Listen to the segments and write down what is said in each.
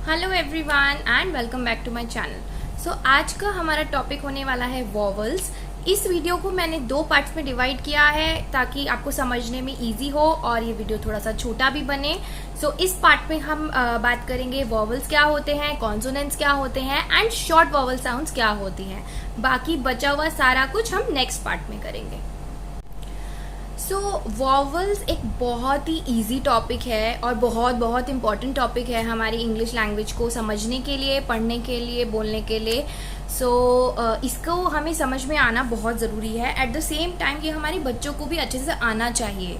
Hello everyone and welcome back to my channel. So आज का हमारा टॉपिक होने वाला है वॉवल्स। इस वीडियो को मैंने दो पार्ट्स में डिवाइड किया है ताकि आपको समझने में इजी हो और ये वीडियो थोड़ा सा छोटा भी बने। सो इस पार्ट में हम बात करेंगे वॉवल्स क्या होते हैं, कॉन्सोनेंट्स क्या होते हैं एंड शॉर्ट वॉवल साउंड्स क्या होती हैं। बाकी बचा हुआ सारा कुछ हम नेक्स्ट पार्ट में करेंगे। सो वॉवल्स एक बहुत ही इजी टॉपिक है और बहुत इम्पॉर्टेंट टॉपिक है हमारी इंग्लिश लैंग्वेज को समझने के लिए, पढ़ने के लिए, बोलने के लिए। इसको हमें समझ में आना बहुत ज़रूरी है। एट द सेम टाइम ये हमारे बच्चों को भी अच्छे से आना चाहिए।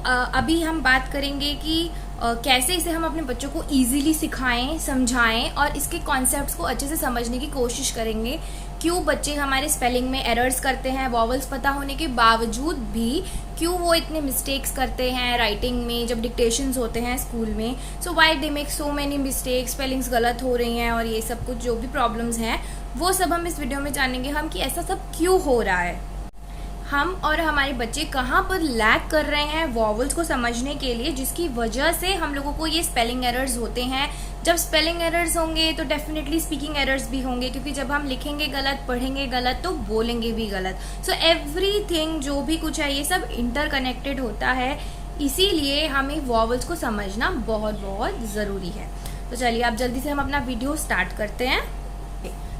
अभी हम बात करेंगे कि कैसे इसे हम अपने बच्चों को इजीली सिखाएं, समझाएं और इसके कॉन्सेप्ट्स को अच्छे से समझने की कोशिश करेंगे। क्यों बच्चे हमारे स्पेलिंग में एरर्स करते हैं, वॉवल्स पता होने के बावजूद भी क्यों वो इतने मिस्टेक्स करते हैं राइटिंग में जब डिक्टेशंस होते हैं स्कूल में। So why they make so many mistakes, spellings गलत हो रही हैं और ये सब कुछ जो भी प्रॉब्लम्स हैं वो सब हम इस वीडियो में जानेंगे हम कि ऐसा सब क्यों हो रहा है। हम और हमारे बच्चे कहाँ पर लैग कर रहे हैं वॉवल्स को समझने के लिए, जिसकी वजह से हम लोगों को ये स्पेलिंग एरर्स होते हैं। जब स्पेलिंग एरर्स होंगे तो डेफिनेटली स्पीकिंग एरर्स भी होंगे, क्योंकि जब हम लिखेंगे गलत, पढ़ेंगे गलत तो बोलेंगे भी गलत। सो एवरीथिंग जो भी कुछ है ये सब इंटरकनेक्टेड होता है, इसीलिए हमें वॉवल्स को समझना बहुत ज़रूरी है। तो चलिए अब जल्दी से हम अपना वीडियो स्टार्ट करते हैं।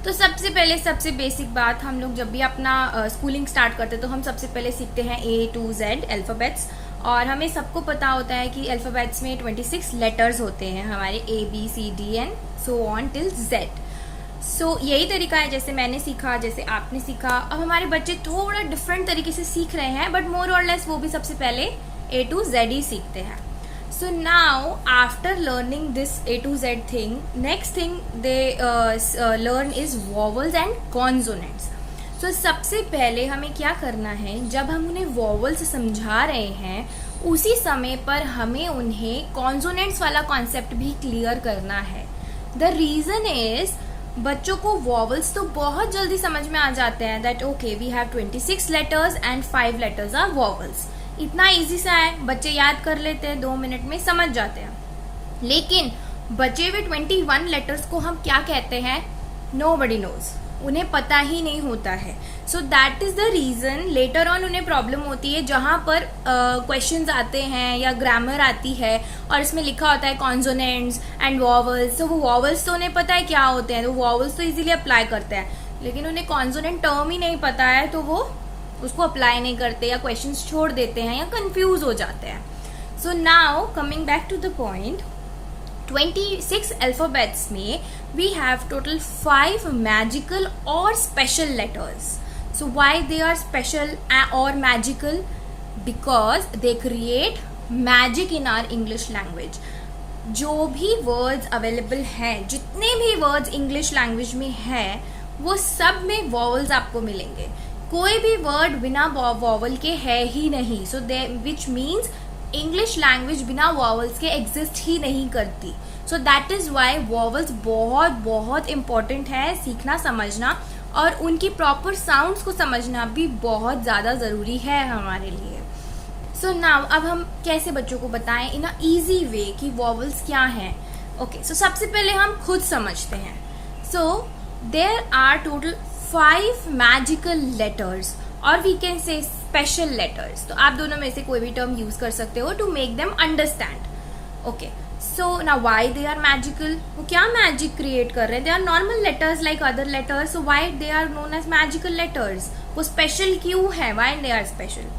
तो सबसे बेसिक बात, हम लोग जब भी अपना स्कूलिंग स्टार्ट करते हैं तो हम सबसे पहले सीखते हैं A to Z अल्फ़ाबेट्स। और हमें सबको पता होता है कि अल्फ़ाबेट्स में 26 लेटर्स होते हैं हमारे A B C D and so on till Z। यही तरीका है जैसे मैंने सीखा, जैसे आपने सीखा। अब हमारे बच्चे थोड़ा डिफरेंट तरीके से सीख रहे हैं, बट मोर और लेस वो भी सबसे पहले A to Z ही सीखते हैं। So now after learning this A to Z thing, next thing they learn is vowels and consonants। So सबसे पहले हमें क्या करना है, जब हम उन्हें vowels समझा रहे हैं उसी समय पर हमें उन्हें consonants वाला कॉन्सेप्ट भी क्लियर करना है। The reason is बच्चों को vowels तो बहुत जल्दी समझ में आ जाते हैं that okay we have 26 letters and 5 letters are vowels। इतना इजी सा है, बच्चे याद कर लेते हैं, 2 मिनट में समझ जाते हैं। लेकिन बचे हुए 21 लेटर्स को हम क्या कहते हैं, नोबडी नोज, उन्हें पता ही नहीं होता है। So that is the reason later on उन्हें प्रॉब्लम होती है, जहां पर क्वेश्चंस आते हैं या ग्रामर आती है और इसमें लिखा होता है कॉन्सोनेंट्स एंड वॉवल्स। तो वो वॉवल्स तो उन्हें पता है क्या होते हैं, तो वॉवल्स तो इजीली अप्लाई करते हैं, लेकिन उन्हें कॉन्सोनेंट टर्म ही नहीं पता है तो वो उसको अप्लाई नहीं करते या क्वेश्चंस छोड़ देते हैं या कंफ्यूज हो जाते हैं। So now coming back to the point, 26 alphabets में वी हैव टोटल 5 मैजिकल और special letters. So why they are special और magical? Because they create magic in our English language. जो भी वर्ड्स अवेलेबल हैं, जितने भी वर्ड्स इंग्लिश लैंग्वेज में हैं, वो सब में वॉवल्स आपको मिलेंगे। कोई भी वर्ड बिना वॉवल के है ही नहीं। So they which means English language बिना वॉवल्स के एग्जिस्ट ही नहीं करती। So that is why vowels बहुत इंपॉर्टेंट है सीखना, समझना, और उनकी प्रॉपर साउंड्स को समझना भी बहुत ज़्यादा ज़रूरी है हमारे लिए। सो नाउ अब हम कैसे बच्चों को बताएं इन अ ईजी वे कि वॉवल्स क्या हैं। ओके, सो सबसे पहले हम खुद समझते हैं। So there are total 5 magical letters और we can say special letters. तो आप दोनों में से कोई भी टर्म यूज कर सकते हो to make them understand. Okay, so now why they are magical? वो क्या मैजिक क्रिएट कर रहे हैं? They are normal letters like other letters, so why they are known as magical letters? वो स्पेशल क्यों है? Why they are special?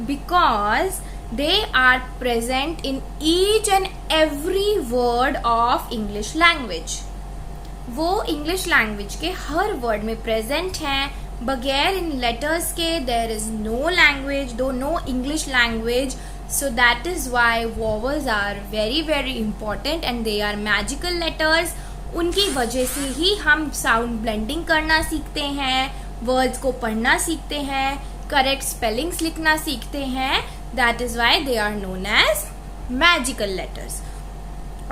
Because they are present in each and every word of English language। वो English language के हर word में present हैं। बगैर इन लेटर्स के there is no language, no English language. So that is why vowels are very important and they are magical letters. उनकी वजह से ही हम साउंड ब्लेंडिंग करना सीखते हैं, वर्ड्स को पढ़ना सीखते हैं, करेक्ट स्पेलिंग्स लिखना सीखते हैं। That is why they are known as magical letters.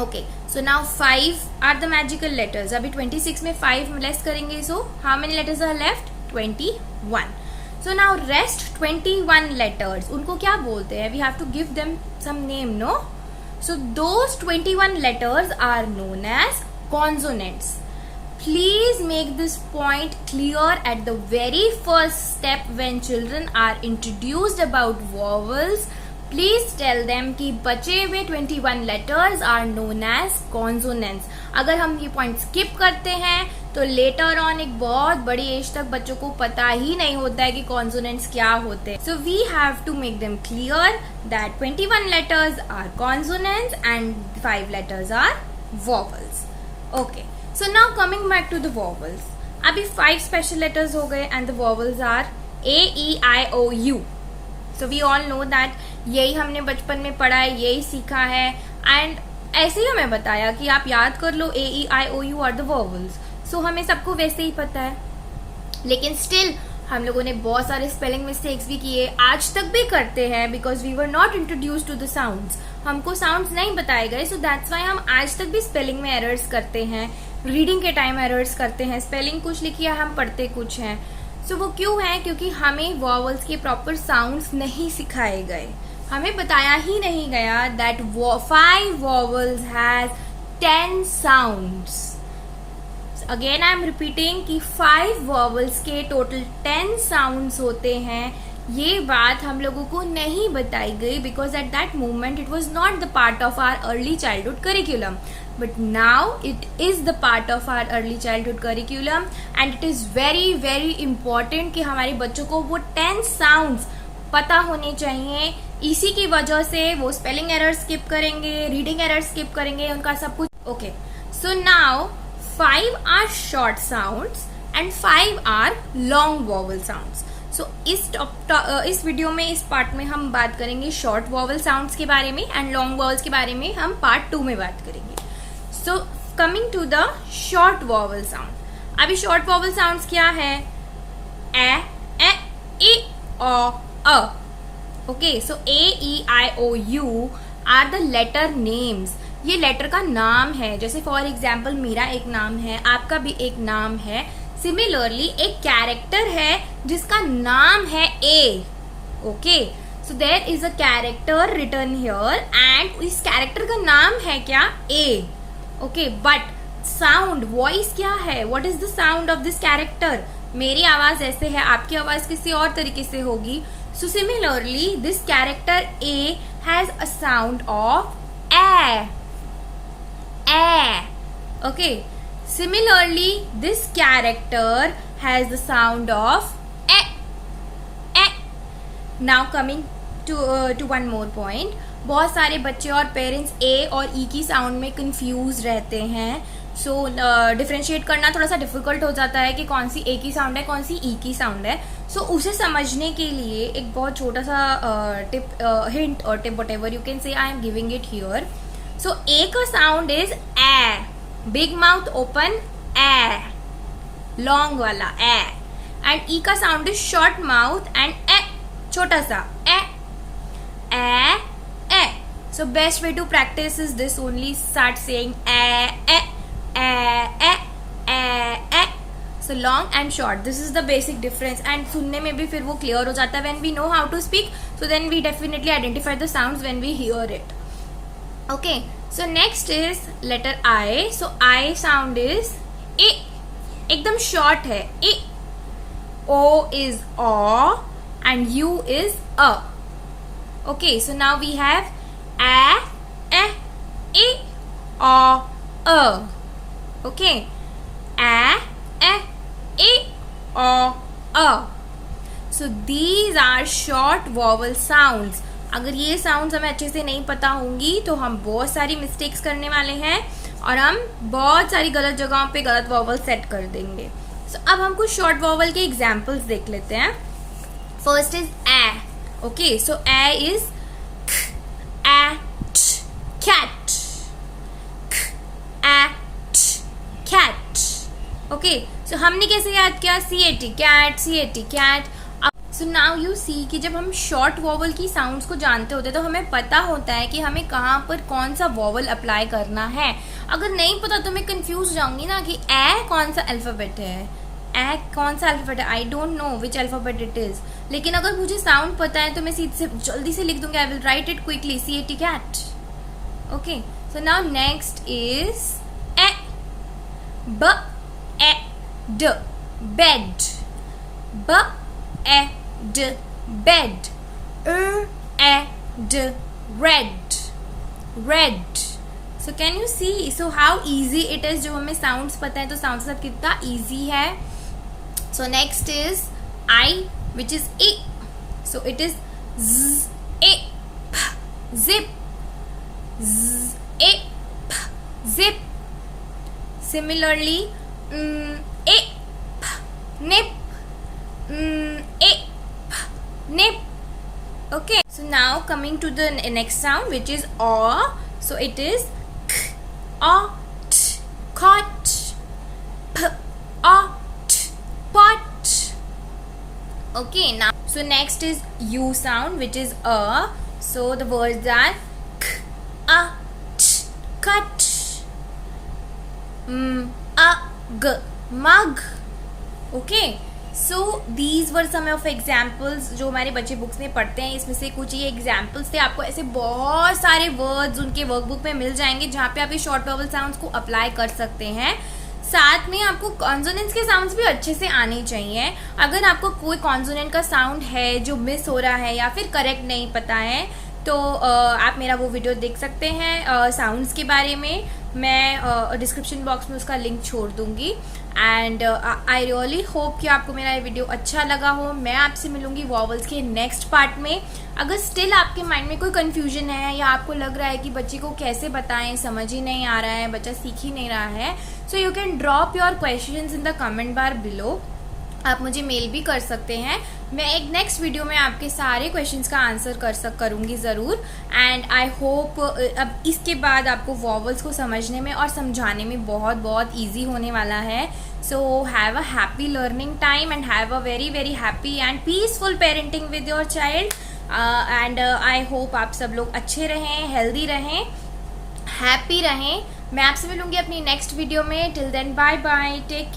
Okay, so now 5 are the magical letters. अभी 26 में 5 लेस करेंगे, so how many letters are left? 21। So now rest 21 letters, उनको क्या बोलते हैं? We have to give them some name, no? So those 21 letters are known as consonants. Please make this point clear at the very first step when children are introduced about vowels. Please tell them कि बचे हुए 21 letters are known as consonants. अगर हम ये point skip करते हैं तो later on एक बहुत बड़ी एज तक बच्चों को पता ही नहीं होता है कि consonants क्या होते हैं. So we have to make them clear that 21 letters are consonants and 5 letters are vowels. Okay. So now coming back to the vowels. अभी 5 special letters हो गए and the vowels are A, E, I, O, U. So we all know that यही हमने बचपन में पढ़ा है, यही सीखा है and ऐसे ही हमें बताया कि आप याद कर लो A, E, I, O, U are the vowels. So हमें सबको वैसे ही पता है, लेकिन स्टिल हम लोगों ने बहुत सारे स्पेलिंग मिस्टेक्स भी किए, आज तक भी करते हैं because we were not introduced to the sounds. हमको साउंड्स नहीं बताए गए, सो दैट्स वाई हम आज तक भी स्पेलिंग में एरर्स करते हैं, रीडिंग के टाइम एरर्स करते हैं, स्पेलिंग कुछ लिखी है हम पढ़ते कुछ हैं. सो वो क्यों है? क्योंकि हमें वॉवल्स के प्रॉपर साउंड्स नहीं सिखाए गए, हमें बताया ही नहीं गया that 5 vowels has 10 sounds. Again I am repeating कि 5 वॉवल्स के टोटल 10 साउंड्स होते हैं. ये बात हम लोगों को नहीं बताई गई because at that moment it was not the part of our early childhood curriculum, but now it is the part of our early childhood curriculum and it is very very important कि हमारे बच्चों को वो 10 sounds पता होने चाहिए. इसी की वजह से वो स्पेलिंग एरर स्किप करेंगे, रीडिंग एरर स्किप करेंगे, उनका सब कुछ. Okay, so now 5 are short sounds and 5 are long vowel sounds. So इस वीडियो में इस पार्ट में हम बात करेंगे short vowel sounds के बारे में and long vowels के बारे में हम पार्ट 2 में बात करेंगे. So coming to the short vowel sound. अभी short vowel sounds क्या है? ए, ई, ओ, अ. Okay, so A, E, I, O, U are the letter names. ये लेटर का नाम है. जैसे फॉर एग्जाम्पल मेरा एक नाम है, आपका भी एक नाम है. सिमिलरली एक कैरेक्टर है जिसका नाम है A. Okay, so there is a character written here and इस कैरेक्टर का नाम है क्या? A. Okay, but sound voice क्या है? What is the sound of this character? मेरी आवाज ऐसे है, आपकी आवाज किसी और तरीके से होगी. So similarly this character A has a sound of A. Okay, similarly this character has the sound of a. Now coming to one more point. बहुत सारे बच्चे और पेरेंट्स ए और ई की साउंड में कंफ्यूज रहते हैं. सो डिफरेंशिएट करना थोड़ा सा डिफिकल्ट हो जाता है कि कौन सी ए की साउंड है, कौन सी ई की साउंड है. सो उसे समझने के लिए एक बहुत छोटा सा टिप, हिंट और tip, whatever you can say, I am giving it here. So A का sound is A, big mouth open A, long वाला A, and E का sound is short mouth and A, छोटा सा A, A, A. So best way to practice is this only. Start saying A, A, A, A, A, A. So long and short. This is the basic difference. And सुनने में भी फिर वो clear हो जाता है when we know how to speak. So then we definitely identify the sounds when we hear it. Okay, so next is letter I. So I sound is A. एकदम short है A. O is O and U is A. Okay, so now we have A, E, O, A. Okay, A, E, O, A. So these are short vowel sounds. अगर ये sounds हमें अच्छे से नहीं पता होंगी तो हम बहुत सारी मिस्टेक्स करने वाले हैं और हम बहुत सारी गलत जगहों पे गलत वॉवल सेट कर देंगे. सो अब हम कुछ शॉर्ट वॉवल के एग्जाम्पल्स देख लेते हैं. First is A. Okay, so A is cat. Cat. Okay, so हमने कैसे याद किया? CAT, cat, CAT, cat. So now you see कि जब हम शॉर्ट वॉवल की साउंड्स को जानते होते हैं तो हमें पता होता है कि हमें कहाँ पर कौन सा वॉवल अप्लाई करना है. अगर नहीं पता तो मैं कंफ्यूज हो जाऊंगी ना कि ए कौन सा अल्फाबेट है, ए कौन सा अल्फाबेट है, I don't know which alphabet it is. लेकिन अगर मुझे साउंड पता है तो मैं सीधे से जल्दी से लिख दूंगी. I will write it quickly, CAT, cat. Okay, so now next is A. B-E-D, bed. B-E-D, bed. R-E-D, red, red. So can you see? So how easy it is. जब हमें sounds पता है तो sounds के साथ कितना easy है. So next is I, which is E. So it is Z, E, P, zip. Z, E, P, zip. Similarly, E, P, nip. E, P, nip. Okay. So now coming to the next sound, which is O. So it is K, O, T, cot. P, O, T, pot. Okay. Now, so next is U sound, which is A. So the words are K, A, T, cut. A, G, mug. Okay. So these were some of examples जो हमारे बच्चे books में पढ़ते हैं. इसमें से कुछ ये एग्जाम्पल्स थे. आपको ऐसे बहुत सारे वर्ड्स उनके वर्कबुक में मिल जाएंगे जहाँ पे आप ये शॉर्ट वॉवल साउंड्स को अप्लाई कर सकते हैं. साथ में आपको कॉन्सोनेंट्स के साउंड्स भी अच्छे से आने चाहिए. अगर आपको कोई कॉन्सोनेंट का साउंड है जो मिस हो रहा है या फिर करेक्ट नहीं पता है तो आप मेरा वो वीडियो देख सकते हैं साउंड्स के बारे में. मैं डिस्क्रिप्शन बॉक्स में उसका लिंक छोड़ दूंगी. एंड आई रियली होप कि आपको मेरा ये वीडियो अच्छा लगा हो. मैं आपसे मिलूंगी वॉवल्स के नेक्स्ट पार्ट में. अगर स्टिल आपके माइंड में कोई कन्फ्यूजन है या आपको लग रहा है कि बच्चे को कैसे बताएं, समझ ही नहीं आ रहा है, बच्चा सीख ही नहीं रहा है, so you can drop your questions in the comment bar below. आप मुझे मेल भी कर सकते हैं. मैं एक नेक्स्ट वीडियो में आपके सारे क्वेश्चंस का आंसर करूँगी ज़रूर. एंड आई होप अब इसके बाद आपको वॉवल्स को समझने में और समझाने में बहुत बहुत ईजी होने वाला है. So have a happy learning time and have a very very happy and peaceful parenting with your child. And I hope आप सब लोग अच्छे रहें, हेल्दी रहें, हैप्पी रहें. मैं आपसे मिलूंगी अपनी नेक्स्ट वीडियो में. Till then bye bye, take care.